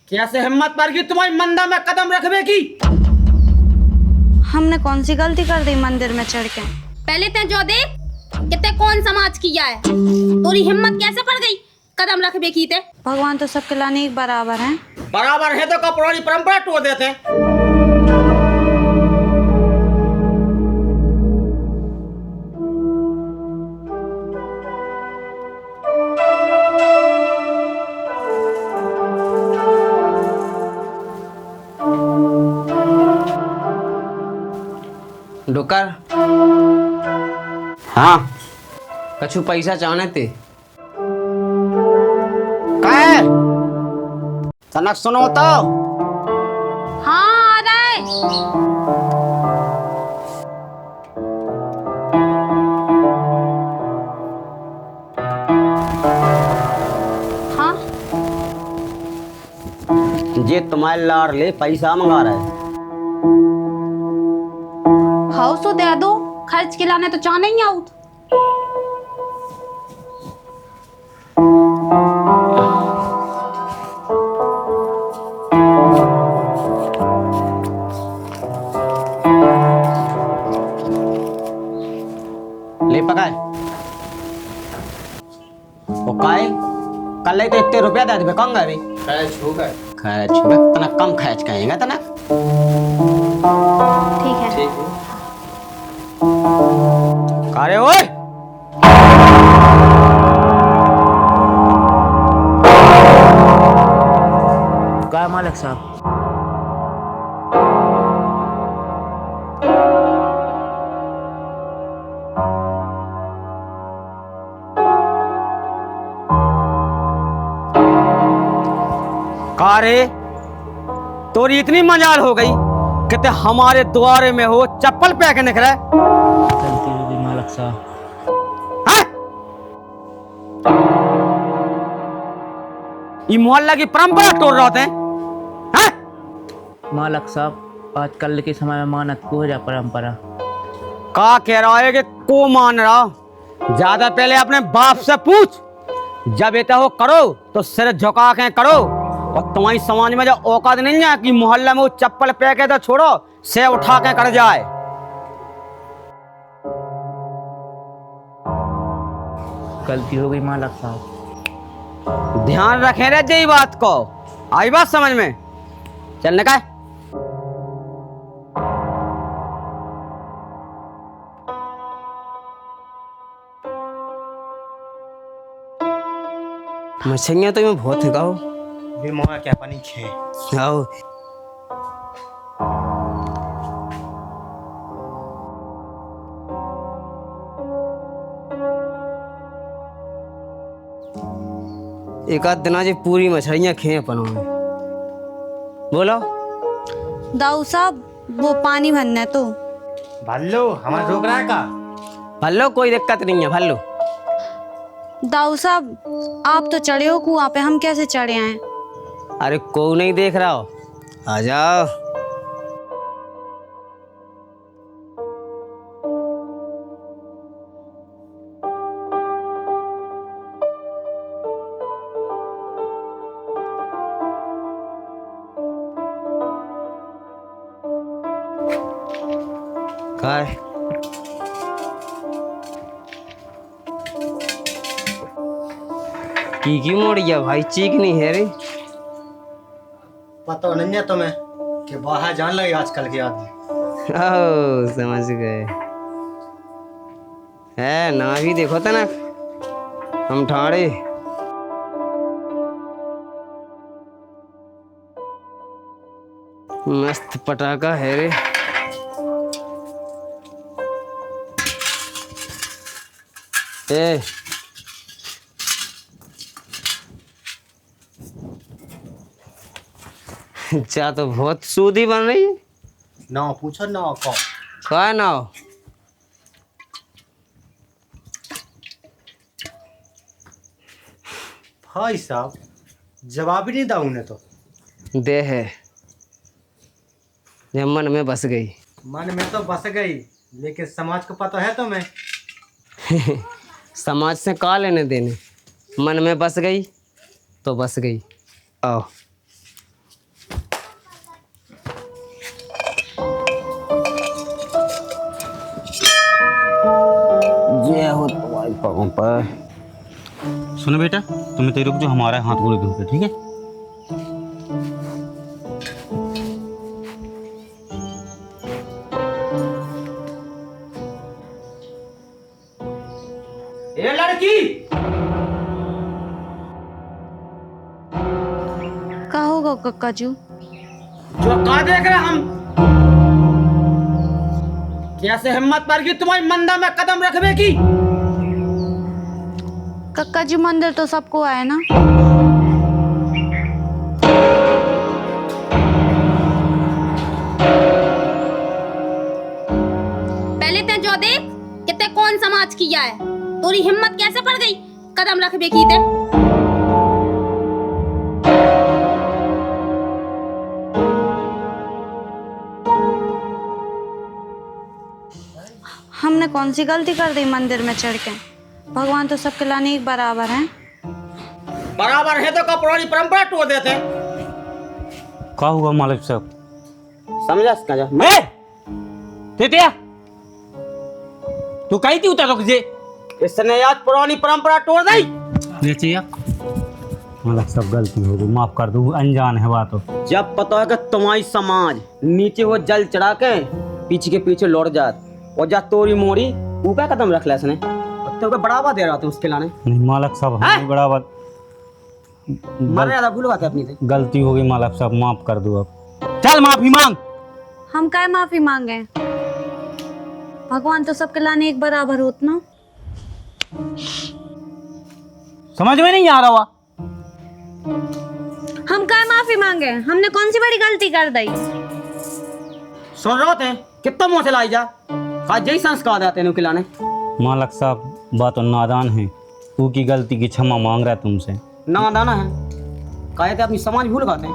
कैसे हिम्मत पर की तुम्हारी मंदिर में कदम रखने की? हमने कौन सी गलती कर दी मंदिर में चढ़ के? पहले ते जो देख कितने कौन समाज किया है, तोरी हिम्मत कैसे पड़ गई कदम रखबे की ते? भगवान तो सबके लाने एक बराबर हैं। बराबर है तो कपड़ों परंपरा तोड़ देते हैं। डुकर हाँ कछु पैसा चाहने थे। क्या है? तनक सुनो तो। हाँ आ रहा है। हाँ ये तुम्हारे लाडले पैसा मंगा रहे हैं। हाउस तो दे दो, खर्च के लाने तो चाह नहीं आऊँ। ले पकाए वो काय कल तो इतने रुपया दे दे कौन गए खर्च हो गए तना कम खर्च करेंगे तना। ठीक है। अरे ओए क्या मालिक साहब? का रे तोरी इतनी मजाल हो गई कि ते हमारे द्वारे में हो चप्पल पे के निकले। गलती हो गई मालिक साहब। हैं? ये मोहल्ला की परंपरा तोड़ रहे हैं? मालिक साहब आजकल के समय में मानत को हो जा परंपरा। का कह रहा है कि को मान रहा? ज्यादा पहले अपने बाप से पूछ। जब ये हो करो तो सिर झुका के करो। और तुम्हारी समाज में जो औकात नहीं है कि मोहल्ला में वो चप्पल पे के तो छोड़ो से उठा के कर जाए। गलती हो गई मालिक साहब। ध्यान रखें रे यही बात को। आई बात समझ में? चलने का मछलियाँ तो मैं बहुत है गाओ। भी मोहा क्या पानी खे आओ एक आध दिन आज पूरी मछलियाँ खे अपन में। बोलो दाऊ साहब वो पानी भरना है तो। भालो हमारा रोक रहा है का? भल्लो कोई दिक्कत नहीं है भल्लो। दाऊ साहब आप तो चढ़े हो कुआं पे, हम कैसे चढ़े आए? अरे को नहीं देख रहा हो, आ जाओ। काय की मोड़ गया भाई? चीक नहीं है रे। पता नहीं है तुम्हें कि बाहर जान लगे आजकल के आदमी। ओ समझ गए है ना? भी देखो था ना हम ठाड़े। मस्त पटाखा है रे। ए चा तो बहुत सूदी बन रही है। ना पूछो ना कौन क्या ना हो? भाई साहब जवाब ही नहीं था उन्हें तो। दे है ये मन में बस गई। मन में तो बस गई लेकिन समाज को पता है तुम्हें। समाज से का लेने देने, मन में बस गई तो बस गई। आओ भाई पगों पर। सुनो बेटा, तुम्हें तो रुक जो, हमारा हाथ गोले धोके, ठीक है? ए लड़की, का होगा कक्का जी? जो का देख रहे हम? कैसे हिम्मत पर की तुम्हारी मंदा में कदम रखने की? कक्का जी मंदिर तो सबको आए ना। पहले ते जो देख कि ते कौन समाज किया है। तोरी हिम्मत कैसे पड़ गई कदम रख बेकी ते? हमने कौन सी गलती कर दी मंदिर में चढ़ के? भगवान तो सबके लाने एक बराबर हैं। बराबर है तो का पुरानी परंपरा तोड़ देते। क्या हुआ मालिक साहब? समझा इसका जा? मैं तेतिया, तू कही थी उतर रुक जे। इसने आज पुरानी परंपरा तोड़ दी। तेतिया, मालिक साहब गलती हो गई, माफ कर दो, अनजान है बात हो। जब पता है कि तुम्हारी समाज नीचे वो जल चढ़ा के पीछे के पीछे लौट जात और जा तोरी मोरी ऊपर कदम रख ले इसने, तो बढ़ावा दे रहा था उसके लाने। नहीं मालिक साहब, हमें बड़ा बात मर्यादा भूल गए अपनी से। गलती हो गई मालिक साहब, माफ कर दो अब। चल माफी मांग। हम काय माफी मांगे? भगवान तो सबके लाने एक बराबर होत ना। समझ में नहीं आ रहा हुआ? हम काय माफी मांगे? हमने कौन सी बड़ी गलती कर दी? सुन रहे थे कितना मुंह से लाई जा, आज यही संस्कार आते हैं खिलाने। मालिक साहब बात नादान है, तू की गलती की क्षमा मांग रहा है तुमसे। ना दाना है, कहे थे अपनी समाज भूल गए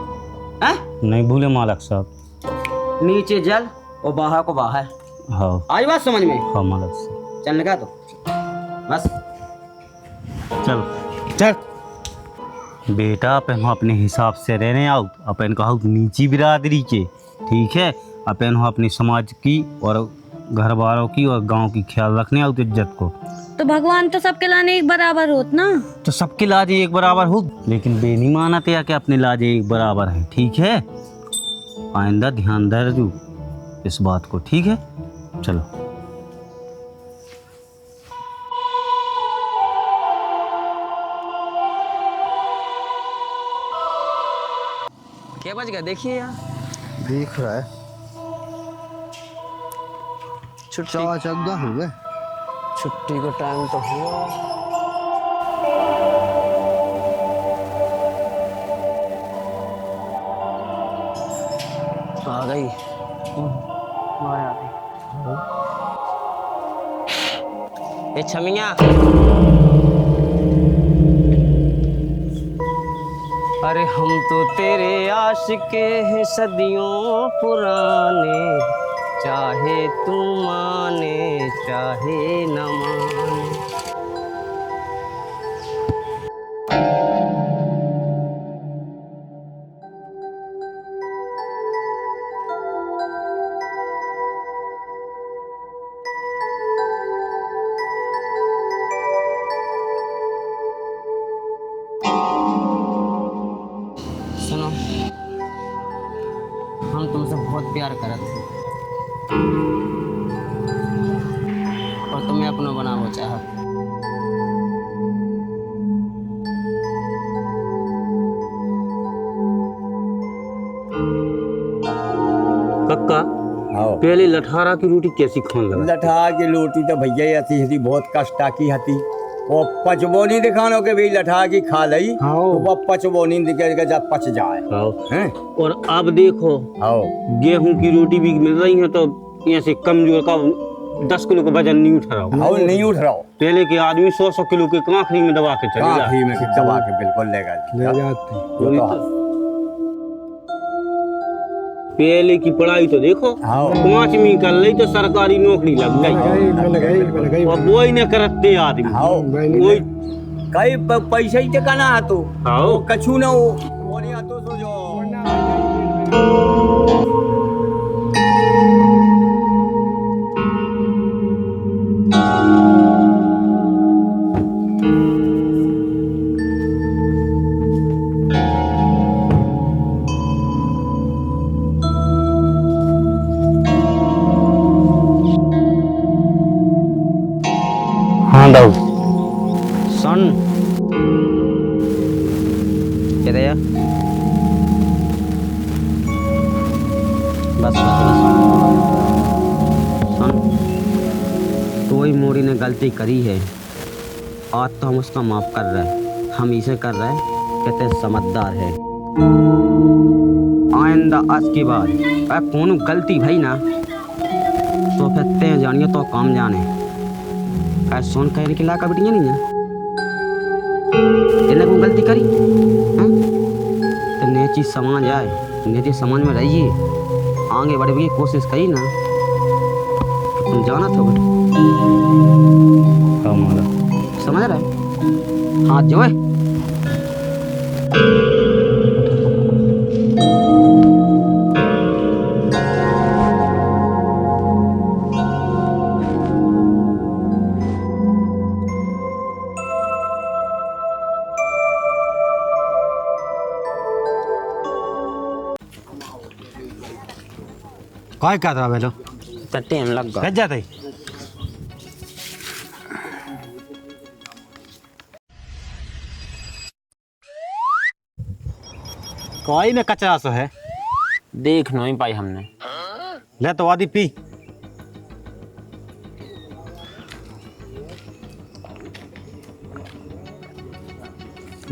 हैं? नहीं भूले मालिक साहब। नीचे जल और बाहर को बाहर। हाँ आई बात समझ में? हाँ मालिक साहब। चलने का तो बस चल चल बेटा, अपन अपने हिसाब से रहने आओ, अपन कहो नीची बिरादरी के, ठीक है? अपन हो अपनी समाज की और घर वालों की और गांव की ख्याल रखने आओ इज्जत को। तो भगवान तो सबके लाने एक बराबर होत ना। तो सबकी लाजें एक बराबर हो, लेकिन बेनी मानते या कि अपनी लाजें एक बराबर है, ठीक है? आइंदा ध्यान दे इस बात को, ठीक है? चलो। क्या बज गया देखिए यार। देख रहा है छुट्टी चौदह हो गए। छुट्टी को टाइम तो हुआ। आ गई। ए छमिया, अरे हम तो तेरे आशिके हैं सदियों पुराने, चाहे तू माने चाहे न माने। सुनो, हम तुमसे बहुत प्यार करते हैं और तुम्हें अपना बनावो चाहत। कक्का, हाँ पहले लठारा की रोटी कैसी खान लगा? लठा की रोटी तो भैया ही आती थी, बहुत कष्टा की हती। वो पचबोनी दिखानो के भी लठा की खा लई, हाँ। तो वो पचबोनी दिखे के जब पच जाए। हाँ। हैं? और अब देखो, हाँ गेहूं की रोटी भी मिल रही है तो ऐसे कमजोर का 10 किलो का वजन नहीं उठ रहा हो। हाँ नहीं उठ रहा हो। पहले के आदमी 100-100 किलो के कांखरी में दबा के चले जाते। काफी में दबा के बिल्कुल लेगा ले जाते वो तो हाँ। पहले की पढ़ाई तो देखो, हाँ। 5वीं कर ली तो सरकारी नौकरी लग गई, और वो ही न करते आदमी। हाँ वही कई पैसा ही तो कहना है तो हाँ। कछु ना हो वो नहीं आतो सो जो माफी ने गलती करी है, आज तो हम उसका माफ कर रहे हैं। हम इसे कर रहे हैं कहते समझदार है। आइंदा आज के बाद अगर कौन गलती भई ना तो फिर ते जानिए तो काम जाने। ऐसा सोन कहने की लाका बिटिया नहीं है, इन्हें कोई गलती करी हैं? तो नेची समाज आए, नेची समाज में रहिए, आगे बढ़ने की कोशिश करी ना तो तुम जाना तो हमारा समझ रहे हाथ जो है। काय क्या था बेलो टाइम लग गया। भेज जाते कोई में कचरा सो है, देख नहीं पाई हमने। ले तो आदि पी।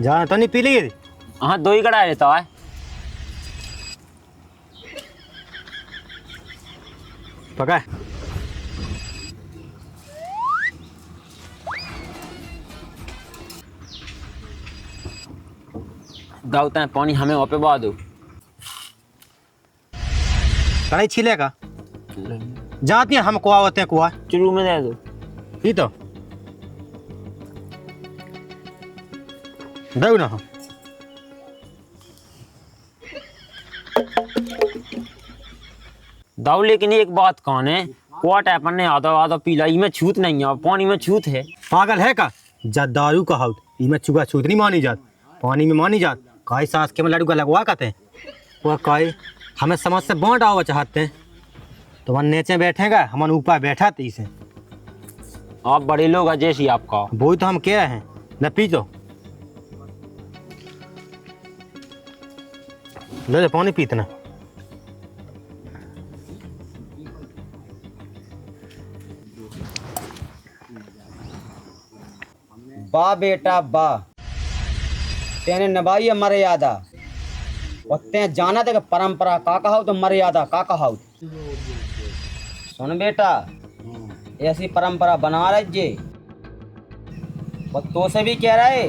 जाना तो नहीं पी ली। हाँ 2 ही कड़ा लेता है। पका दाऊता है पानी हमें वहाँ पे बहा दो। कढ़ाई छिलेगा जाती है, हम कुआ होते हैं कुआ चुरू में दे दो। ही तो दो ना। दाऊ लेकिन एक बात कौन है, कुआ टाइप ने आधा आधा पीला, में छूत नहीं है, पानी में छूत है। पागल है का जा दारू का हाउट इमें चुगा छूत नहीं मानी जात, पानी में मानी जात। काई सांस के में लड़ू का लगवा कहते हैं वो काई हमें समझ से बांट आवा चाहते हैं तो मन नीचे बैठेगा, हम ऊपर बैठा थे इसे। आप बड़े लोग हैं जैसी आपका। वो तो हम कह रहे हैं न पी तो ले पानी पीतना। वाह बेटा वाह, तेने निभाई है मर्यादा और ते जाना थे कि परंपरा का कहा तो मर्यादा का कहा। सुन बेटा, ऐसी परंपरा बना रहे जे और तो से भी कह रहे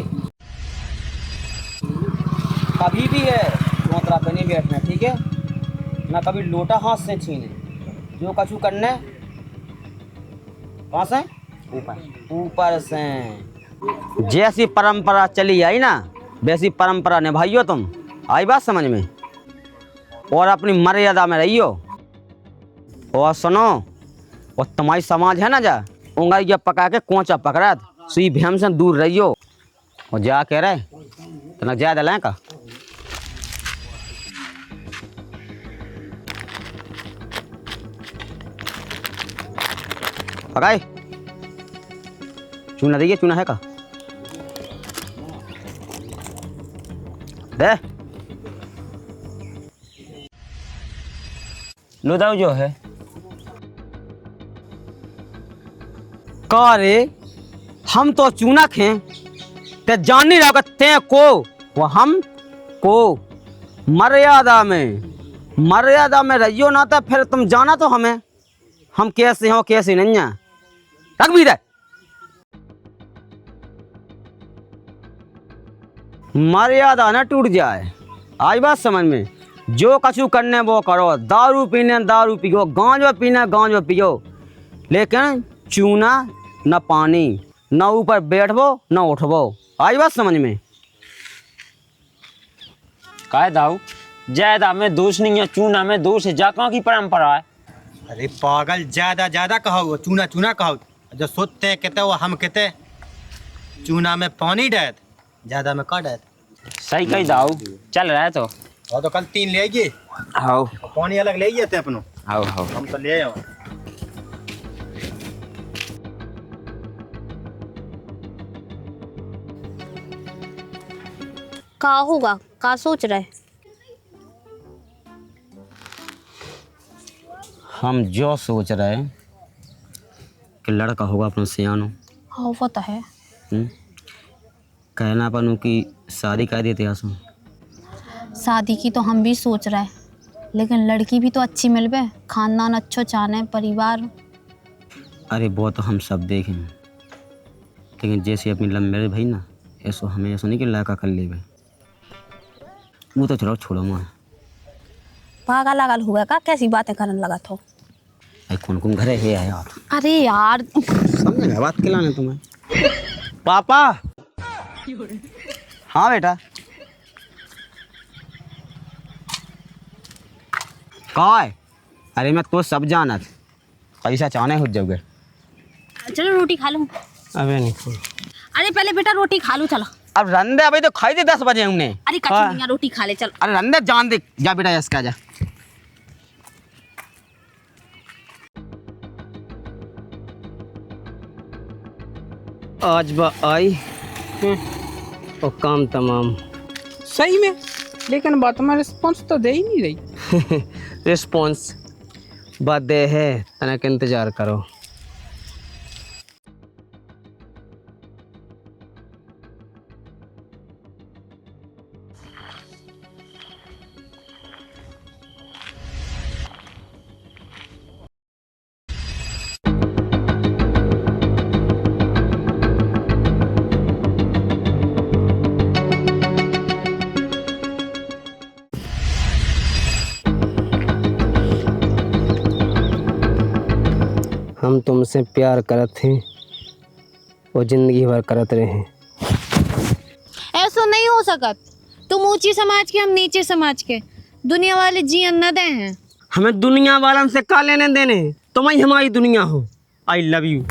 कभी भी है चौतरा पे नहीं बैठना, ठीक है ना। कभी लोटा हाथ से छीने, जो कछु करने कहाँ से ऊपर से। जैसी परंपरा चली आई ना वैसी परंपरा निभाइयो तुम। आई बात समझ में, और अपनी मर्यादा में रहियो। और सुनो, और तुम्हारी समाज है ना जा उंगली जब पका के कोचा पकड़ा सुई भैम से दूर रहियो। और जा कह रहे तना ज्यादा लें का पकाए चूना देखिए, चूना है का दे लो दाऊ जो है। का रे हम तो चूना खे ते जान नहीं रहा ते को वो हम को मर्यादा में रहियो ना था। फिर तुम जाना तो हमें हम कैसे हो कैसे नहीं है रख भी दे। मर्यादा ना टूट जाए, आज बात समझ में। जो कछु करने वो करो, दारू पीने दारू पियो, गांजा पीने गांजा पियो, लेकिन चूना न पानी, न ऊपर बैठबो न उठबो। आज बात समझ में। काय दाऊ ज्यादा में दोष नहीं है, चूना में दोष है। जाका की परंपरा है। अरे पागल ज्यादा ज्यादा कहो, चूना चूना कहो। जो सोचते हैं कहते वो हम कहते चूना में पानी डायत, ज्यादा में का डायत। सही कही दाऊ, चल रहा है तो। और तो कल 3 ले आइए, आओ पानी अलग ले आइए थे अपनो। आओ आओ। हम तो ले आए। का होगा, का सोच रहे? हम जो सोच रहे हैं कि के लड़का होगा अपन सियानो। हाँ वो तो है। कहना अपन की शादी कर देते आसो। शादी की तो हम भी सोच रहे हैं, लेकिन लड़की भी तो अच्छी मिलबे, खानदान अच्छो चाहने, परिवार। अरे वो तो हम सब देखें, लेकिन जैसे अपनी लव मैरिज भाई ना, ऐसो हमें ऐसा नहीं कि लड़का कर ले भाई। वो तो चलो छोड़ो मैं। पागल लागल हुआ का, कैसी बातें करने लगा तो। कौन कौन घरे है यार। अरे यार समझ बात खिलाने तुम्हें। पापा। हाँ बेटा। कहाँ है? अरे मैं तो सब जाना था, पैसा चाहने हो जाओगे। चलो रोटी खा लूं। अबे नहीं। अरे पहले बेटा रोटी खा लूं चलो। अब रंदे अभी तो खाई थी 10 बजे हमने। अरे कचौड़ियाँ रोटी खा ले चल। अरे रंदे जान दे, जा बेटा यस का जा। आज बा आई और काम तमाम। सही में, लेकिन बात में रिस्पॉन्स तो दे ही नहीं रही। रिस्पॉन्स बात दे है, तना के इंतजार करो। हम तुमसे प्यार करत हैं और जिंदगी भर करत रहे। ऐसा नहीं हो सकत। तुम ऊंची समाज के, हम नीचे समाज के, दुनिया वाले जी न दे हैं। हमें दुनिया वालों से का लेने देने, तुम ही हमारी दुनिया हो। I love you.